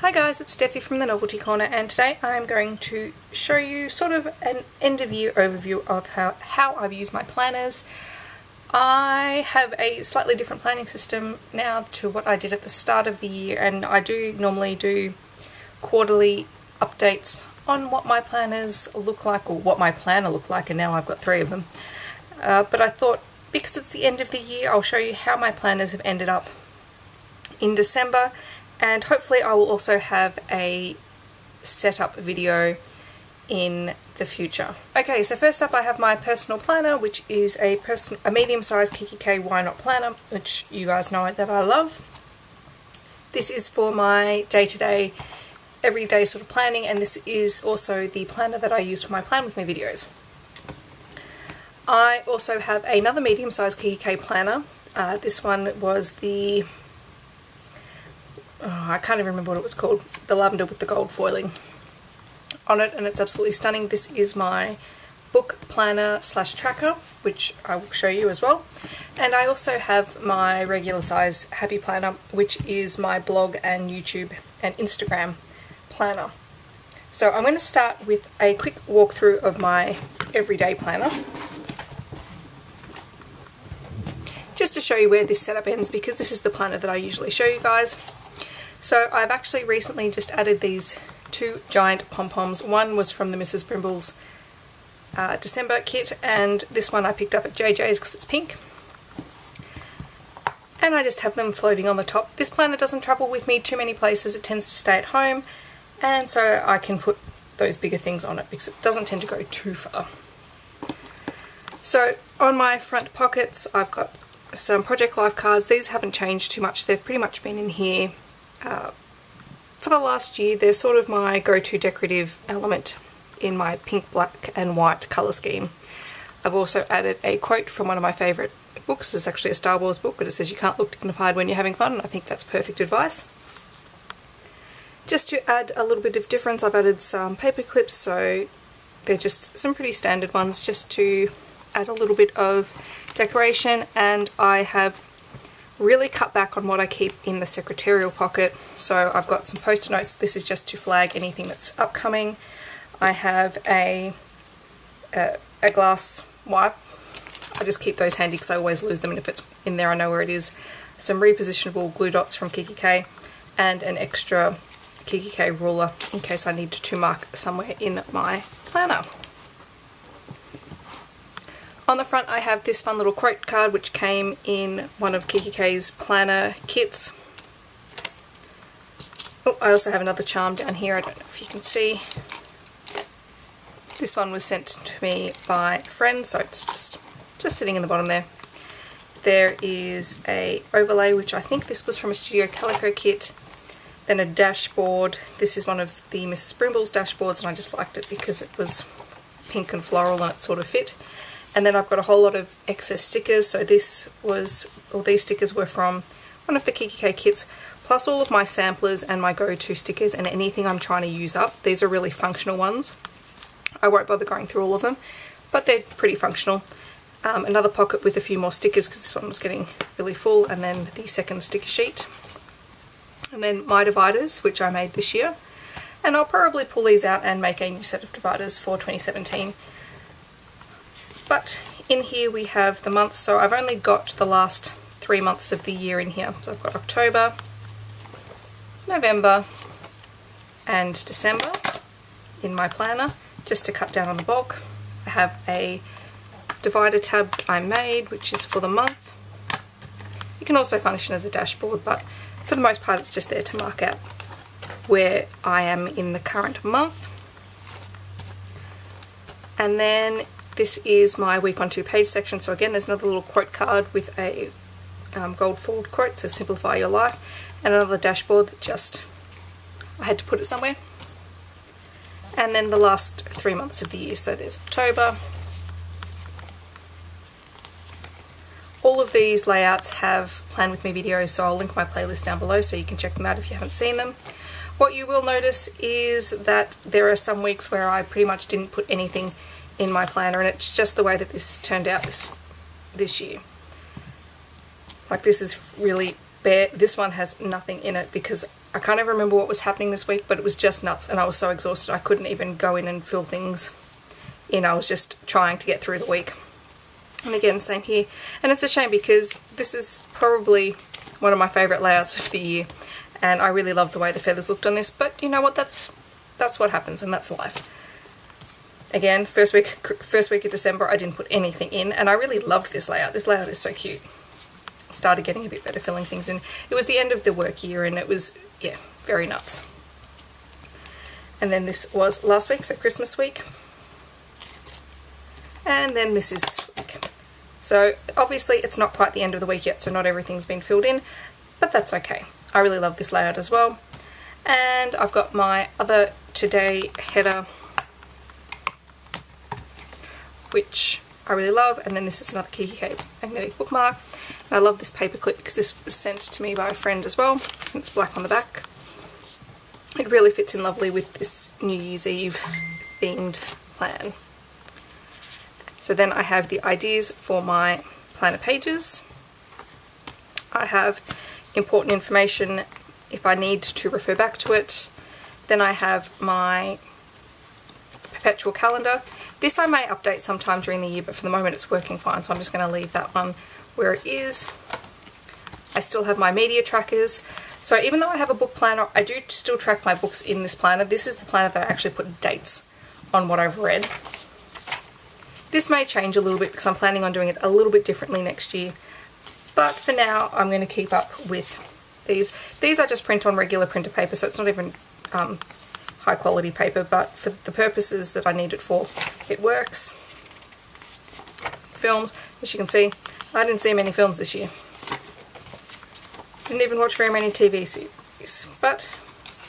Hi guys, it's Steffi from the Novelty Corner, and today I'm going to show you sort of an end-of-year overview of how I've used my planners. I have a slightly different planning system now to what I did at the start of the year, and I do normally do quarterly updates on what my planners look like, or what my planner looked like, and now I've got 3 of them. But I thought, because it's the end of the year, I'll show you how my planners have ended up in December. And hopefully I will also have a setup video in the future. Okay, so first up I have my personal planner, which is a medium-sized Kikki.K Why Not planner, which you guys know that I love. This is for my day-to-day, everyday sort of planning, and this is also the planner that I use for my Plan With Me videos. I also have another medium-sized Kikki.K planner. This one was the... I can't even remember what it was called, the lavender with the gold foiling on it, and it's absolutely stunning. This is my book planner / tracker, which I will show you as well. And I also have my regular size happy planner, which is my blog and YouTube and Instagram planner. So I'm going to start with a quick walkthrough of my everyday planner, just to show you where this setup ends, because this is the planner that I usually show you guys. So I've actually recently just added these 2 giant pom-poms. One was from the Mrs. Brimble's December kit, and this one I picked up at JJ's because it's pink. And I just have them floating on the top. This planner doesn't travel with me too many places, it tends to stay at home, and so I can put those bigger things on it because it doesn't tend to go too far. So on my front pockets I've got some Project Life cards. These haven't changed too much, they've pretty much been in here for the last year. They're sort of my go-to decorative element in my pink, black and white colour scheme. I've also added a quote from one of my favourite books. It's actually a Star Wars book, but it says you can't look dignified when you're having fun, and I think that's perfect advice. Just to add a little bit of difference, I've added some paper clips, so they're just some pretty standard ones just to add a little bit of decoration, and I have really cut back on what I keep in the secretarial pocket. So I've got some post-it notes. This is just to flag anything that's upcoming. I have a glass wipe. I just keep those handy because I always lose them, and if it's in there I know where it is. Some repositionable glue dots from Kikki.K and an extra Kikki.K ruler in case I need to mark somewhere in my planner. On the front I have this fun little quote card which came in one of Kikki.K's planner kits. Oh, I also have another charm down here, I don't know if you can see. This one was sent to me by a friend, so it's just sitting in the bottom there. There is a overlay, which I think this was from a Studio Calico kit. Then a dashboard. This is one of the Mrs. Brimble's dashboards, and I just liked it because it was pink and floral and it sort of fit. And then I've got a whole lot of excess stickers. So these stickers were from one of the Kikki.K kits, plus all of my samplers and my go-to stickers and anything I'm trying to use up. These are really functional ones. I won't bother going through all of them, but they're pretty functional. Another pocket with a few more stickers because this one was getting really full, and then the second sticker sheet. And then my dividers, which I made this year. And I'll probably pull these out and make a new set of dividers for 2017. But in here we have the months, so I've only got the last 3 months of the year in here. So I've got October, November and December in my planner, just to cut down on the bulk. I have a divider tab I made, which is for the month. It can also function as a dashboard, but for the most part it's just there to mark out where I am in the current month. And then this is my week on 2 page section. So again, there's another little quote card with a gold foiled quote, so simplify your life, and another dashboard that just, I had to put it somewhere. And then the last 3 months of the year, so there's October. All of these layouts have Plan With Me videos, so I'll link my playlist down below so you can check them out if you haven't seen them. What you will notice is that there are some weeks where I pretty much didn't put anything in my planner, and it's just the way that this turned out this year. Like, this is really bare. This one has nothing in it because I can't even remember what was happening this week, but it was just nuts, and I was so exhausted I couldn't even go in and fill things in. I was just trying to get through the week. And again, same here. And it's a shame because this is probably one of my favourite layouts of the year, and I really love the way the feathers looked on this, but you know what, that's what happens, and that's life. Again, first week of December I didn't put anything in, and I really loved this layout. This layout is so cute. Started getting a bit better filling things in. It was the end of the work year, and it was, yeah, very nuts. And then this was last week, so Christmas week. And then this is this week. So obviously it's not quite the end of the week yet, so not everything's been filled in, but that's okay. I really love this layout as well. And I've got my other Today header, which I really love, and then this is another Kikki.K magnetic bookmark. And I love this paper clip because this was sent to me by a friend as well, and it's black on the back. It really fits in lovely with this New Year's Eve themed plan. So then I have the ideas for my planner pages. I have important information if I need to refer back to it. Then I have my perpetual calendar. This I may update sometime during the year, but for the moment it's working fine, so I'm just going to leave that one where it is. I still have my media trackers. So even though I have a book planner, I do still track my books in this planner. This is the planner that I actually put dates on what I've read. This may change a little bit because I'm planning on doing it a little bit differently next year. But for now, I'm going to keep up with these. These I just print on regular printer paper, so it's not even high quality paper, but for the purposes that I need it for, it works. Films, as you can see, I didn't see many films this year. Didn't even watch very many TV series, but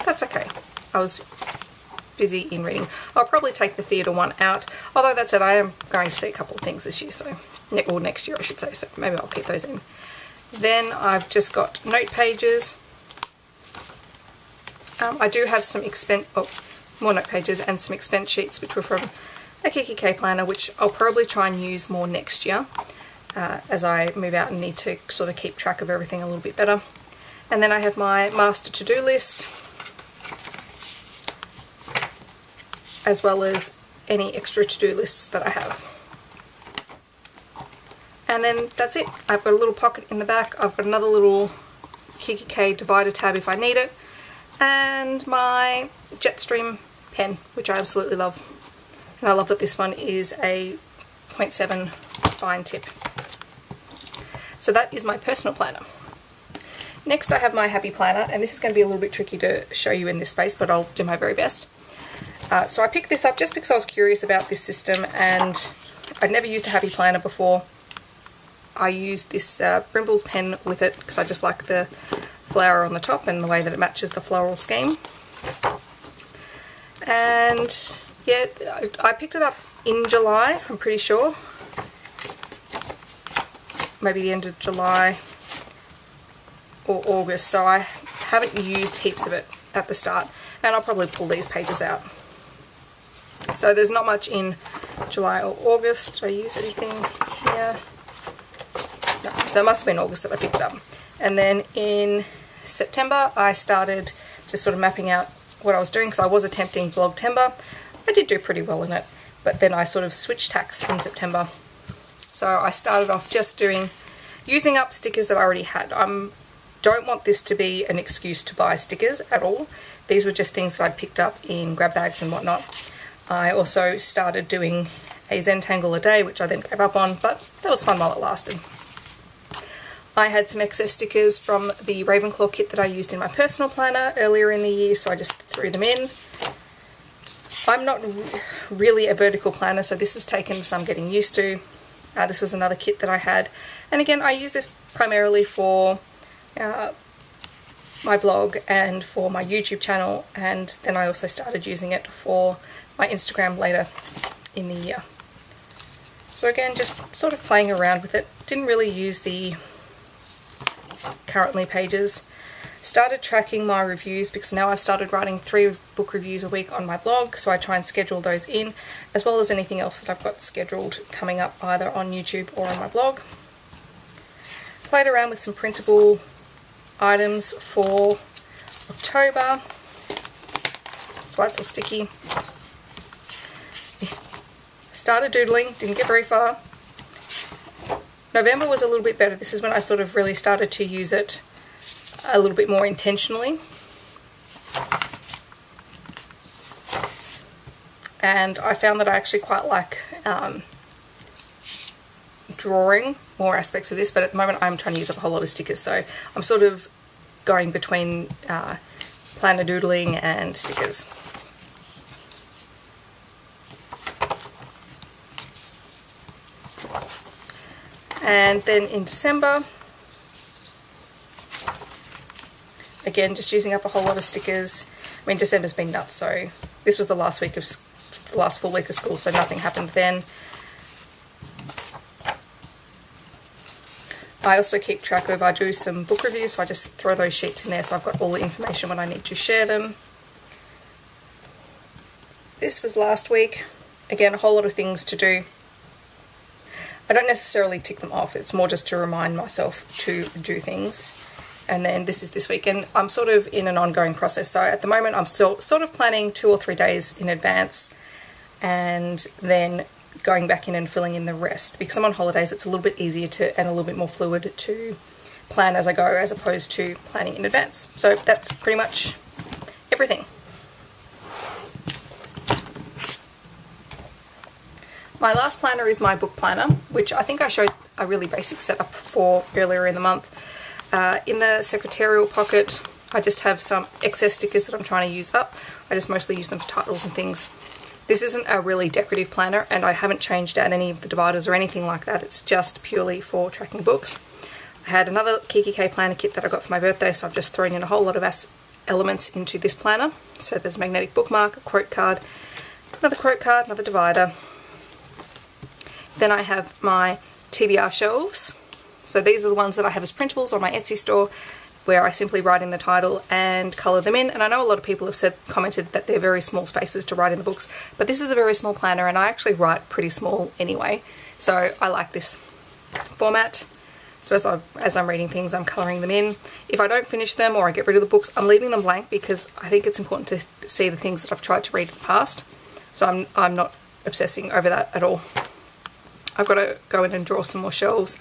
that's okay. I was busy in reading. I'll probably take the theatre one out, although that said, I am going to see a couple of things this year, so, or next year I should say, so maybe I'll keep those in. Then I've just got note pages. I do have some more note pages and some expense sheets which were from a Kikki.K planner, which I'll probably try and use more next year as I move out and need to sort of keep track of everything a little bit better. And then I have my master to-do list, as well as any extra to-do lists that I have. And then that's it. I've got a little pocket in the back. I've got another little Kikki.K divider tab if I need it. And my Jetstream pen, which I absolutely love. And I love that this one is a 0.7 fine tip. So that is my personal planner. Next I have my happy planner, and this is going to be a little bit tricky to show you in this space, but I'll do my very best. So I picked this up just because I was curious about this system, and I'd never used a happy planner before. I used this Brimble's pen with it because I just like the flower on the top and the way that it matches the floral scheme. And yeah, I picked it up in July, I'm pretty sure. Maybe the end of July or August, so I haven't used heaps of it at the start, and I'll probably pull these pages out. So there's not much in July or August. Did I use anything here? No, so it must have been August that I picked it up. And then in September I started just sort of mapping out what I was doing, because I was attempting Blogtember. I did do pretty well in it, but then I sort of switched tacks in September. So I started off just using up stickers that I already had. I don't want this to be an excuse to buy stickers at all. These were just things that I'd picked up in grab bags and whatnot. I also started doing a Zentangle a day, which I then gave up on, but that was fun while it lasted. I had some excess stickers from the Ravenclaw kit that I used in my personal planner earlier in the year, so I just threw them in. I'm not really a vertical planner, so this has taken some getting used to. This was another kit that I had, and again I use this primarily for my blog and for my YouTube channel, and then I also started using it for my Instagram later in the year. So again, just sort of playing around with it. Didn't really use the currently pages. Started tracking my reviews because now I've started writing 3 book reviews a week on my blog, so I try and schedule those in, as well as anything else that I've got scheduled coming up either on YouTube or on my blog. Played around with some printable items for October. That's why it's all sticky. Started doodling, didn't get very far. November was a little bit better. This is when I sort of really started to use it a little bit more intentionally. And I found that I actually quite like drawing more aspects of this, but at the moment I'm trying to use up a whole lot of stickers, so I'm sort of going between planner doodling and stickers. And then in December, again, just using up a whole lot of stickers. I mean, December's been nuts, so this was the last full week of school, so nothing happened then. I also keep track of, I do some book reviews, so I just throw those sheets in there so I've got all the information when I need to share them. This was last week. Again, a whole lot of things to do. I don't necessarily tick them off, it's more just to remind myself to do things. And then this is this week, and I'm sort of in an ongoing process. So at the moment I'm still sort of planning 2 or 3 days in advance and then going back in and filling in the rest. Because I'm on holidays, it's a little bit easier to and a little bit more fluid to plan as I go as opposed to planning in advance. So that's pretty much everything. My last planner is my book planner, which I think I showed a really basic setup for earlier in the month. In the secretarial pocket, I just have some excess stickers that I'm trying to use up. I just mostly use them for titles and things. This isn't a really decorative planner, and I haven't changed out any of the dividers or anything like that. It's just purely for tracking books. I had another Kikki.K planner kit that I got for my birthday, so I've just thrown in a whole lot of elements into this planner. So there's a magnetic bookmark, a quote card, another divider. Then I have my TBR shelves. So these are the ones that I have as printables on my Etsy store, where I simply write in the title and colour them in. And I know a lot of people have commented that they're very small spaces to write in the books, but this is a very small planner and I actually write pretty small anyway. So I like this format. So as I'm reading things, I'm colouring them in. If I don't finish them or I get rid of the books, I'm leaving them blank because I think it's important to see the things that I've tried to read in the past. So I'm not obsessing over that at all. I've got to go in and draw some more shelves.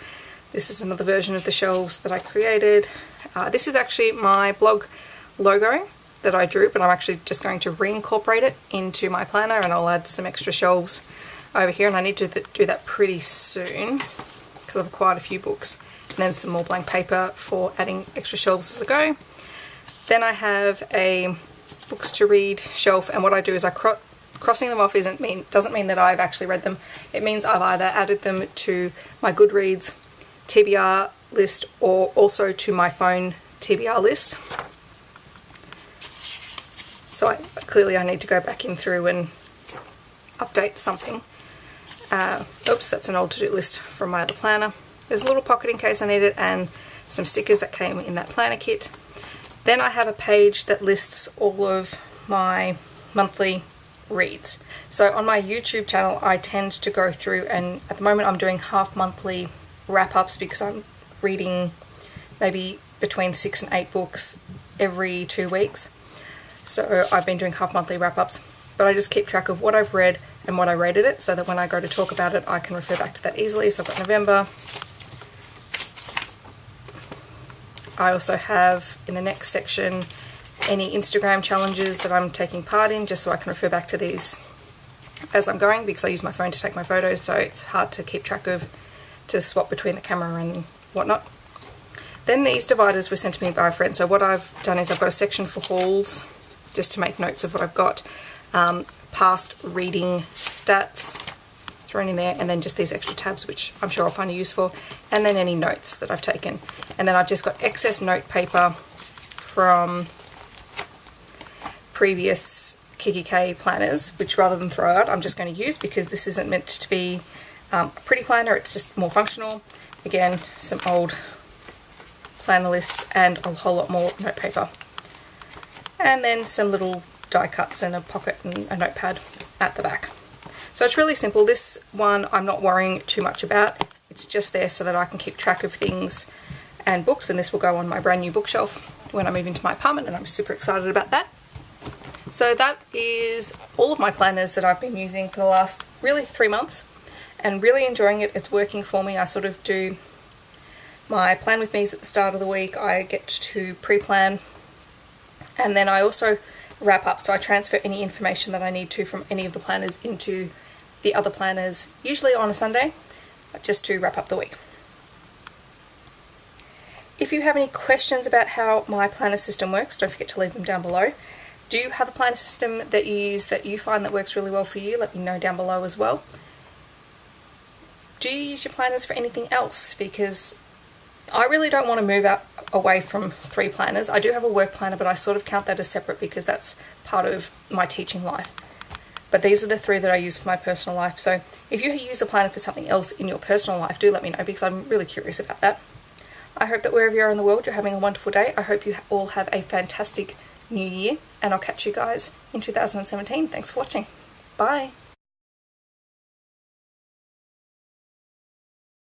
This is another version of the shelves that I created. This is actually my blog logo that I drew, but I'm actually just going to reincorporate it into my planner, and I'll add some extra shelves over here, and I need to do that pretty soon because I've quite a few books, and then some more blank paper for adding extra shelves as I go. Then I have a books to read shelf, and what I do is crossing them off doesn't mean that I've actually read them. It means I've either added them to my Goodreads TBR list or also to my phone TBR list. So clearly I need to go back in through and update something. Oops, that's an old to-do list from my other planner. There's a little pocket in case I need it, and some stickers that came in that planner kit. Then I have a page that lists all of my monthly reads. So on my YouTube channel I tend to go through, and at the moment I'm doing half monthly wrap-ups because I'm reading maybe between 6 and 8 books every 2 weeks. So I've been doing half monthly wrap-ups, but I just keep track of what I've read and what I rated it so that when I go to talk about it I can refer back to that easily. So I've got November. I also have in the next section any Instagram challenges that I'm taking part in, just so I can refer back to these as I'm going, because I use my phone to take my photos, so it's hard to keep track of, to swap between the camera and whatnot. Then these dividers were sent to me by a friend. So what I've done is I've got a section for hauls, just to make notes of what I've got, past reading stats thrown in there, and then just these extra tabs which I'm sure I'll find a use for, and then any notes that I've taken. And then I've just got excess note paper from previous Kikki.K planners, which rather than throw out I'm just going to use, because this isn't meant to be a pretty planner, it's just more functional. Again, some old planner lists and a whole lot more note paper, and then some little die cuts and a pocket and a notepad at the back. So it's really simple. This one I'm not worrying too much about, it's just there so that I can keep track of things and books, and this will go on my brand new bookshelf when I move into my apartment, and I'm super excited about that. So that is all of my planners that I've been using for the last really 3 months, and really enjoying it. It's working for me. I sort of do my plan with me's at the start of the week. I get to pre-plan, and then I also wrap up. So I transfer any information that I need to from any of the planners into the other planners, usually on a Sunday, just to wrap up the week. If you have any questions about how my planner system works, don't forget to leave them down below. Do you have a planner system that you use that you find that works really well for you? Let me know down below as well. Do you use your planners for anything else? Because I really don't want to move away from 3 planners. I do have a work planner, but I sort of count that as separate because that's part of my teaching life. But these are the 3 that I use for my personal life. So if you use a planner for something else in your personal life, do let me know, because I'm really curious about that. I hope that wherever you are in the world, you're having a wonderful day. I hope you all have a fantastic new year, and I'll catch you guys in 2017. Thanks for watching. Bye.